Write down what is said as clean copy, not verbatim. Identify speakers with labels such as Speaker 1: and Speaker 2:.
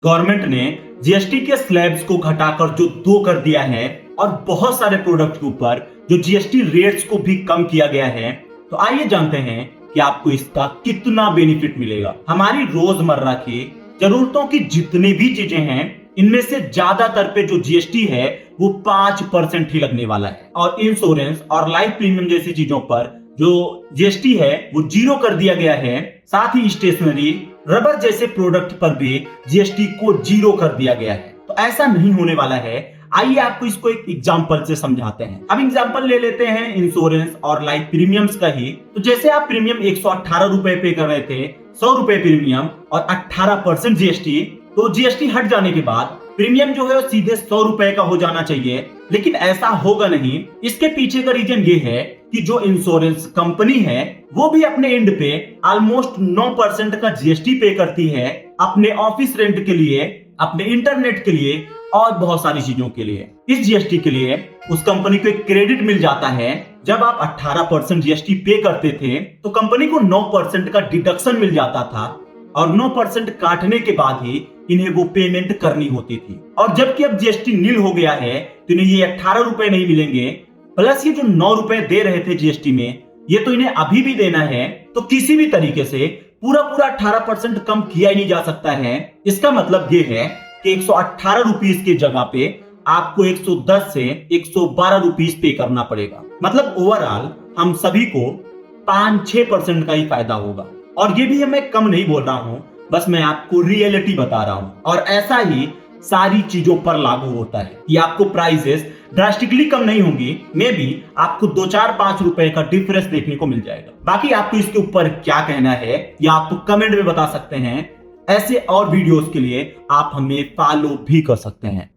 Speaker 1: Government ने GST के slabs को घटाकर जो 2 कर दिया है और बहुत सारे प्रोडक्ट के ऊपर जो जीएसटी रेट्स को भी कम किया गया है। तो आइए जानते हैं कि आपको इसका कितना बेनिफिट मिलेगा। हमारी रोजमर्रा की जरूरतों की जितनी भी चीजें हैं, इनमें से ज्यादातर पे जो जीएसटी है वो 5% ही लगने वाला है और इंश्योरेंस और लाइफ प्रीमियम जैसी चीजों पर जो जीएसटी है वो 0 कर दिया गया है। साथ ही स्टेशनरी, रबर जैसे प्रोडक्ट पर भी जीएसटी को 0 कर दिया गया है। तो ऐसा नहीं होने वाला है। आइए आपको इसको एक एग्जांपल से समझाते हैं। अब एग्जांपल ले लेते हैं इंश्योरेंस और लाइफ प्रीमियम्स का ही। तो जैसे आप प्रीमियम 118 रुपए पे कर रहे थे, 100 रुपए प्रीमियम और 18% जीएसटी, तो जीएसटी हट जाने के बाद प्रीमियम जो है वो सीधे 100 रुपए का हो जाना चाहिए, लेकिन ऐसा होगा नहीं। इसके पीछे का रीजन ये है कि जो इंश्योरेंस कंपनी है वो भी अपने एंड पे ऑलमोस्ट 9% का जीएसटी पे करती है अपने ऑफिस रेंट के लिए, अपने इंटरनेट के लिए और बहुत सारी चीजों के लिए। इस जीएसटी के लिए उस कंपनी को एक क्रेडिट मिल जाता है। जब आप 18% जीएसटी पे करते थे तो कंपनी को 9% का डिडक्शन मिल जाता था और 9% काटने के बाद ही इन्हें वो पेमेंट करनी होती थी। और जबकि अब जीएसटी नील हो गया है तो इन्हें ये 18 रुपए नहीं मिलेंगे, प्लस ये जो 9 रुपए दे रहे थे जीएसटी में, ये तो इन्हें अभी भी देना है। तो किसी भी तरीके से पूरा 18% कम किया ही नहीं जा सकता है। इसका मतलब ये है कि 118 रुपीस की जगह पे आपको 110 से 112 रुपीस पे करना पड़ेगा। मतलब ओवरऑल हम सभी को 5-6% का ही फायदा होगा। और ये भी मैं कम नहीं बोल रहा हूं, बस मैं आपको रियलिटी बता रहा हूं। और ऐसा ही सारी चीजों पर लागू होता है कि आपको प्राइसेस ड्रास्टिकली कम नहीं होंगी, मे बी आपको 2-4-5 रुपए का डिफरेंस देखने को मिल जाएगा। बाकी आपको इसके ऊपर क्या कहना है या आप कमेंट में बता सकते हैं। ऐसे और वीडियोस के लिए आप हमें फॉलो भी कर सकते हैं।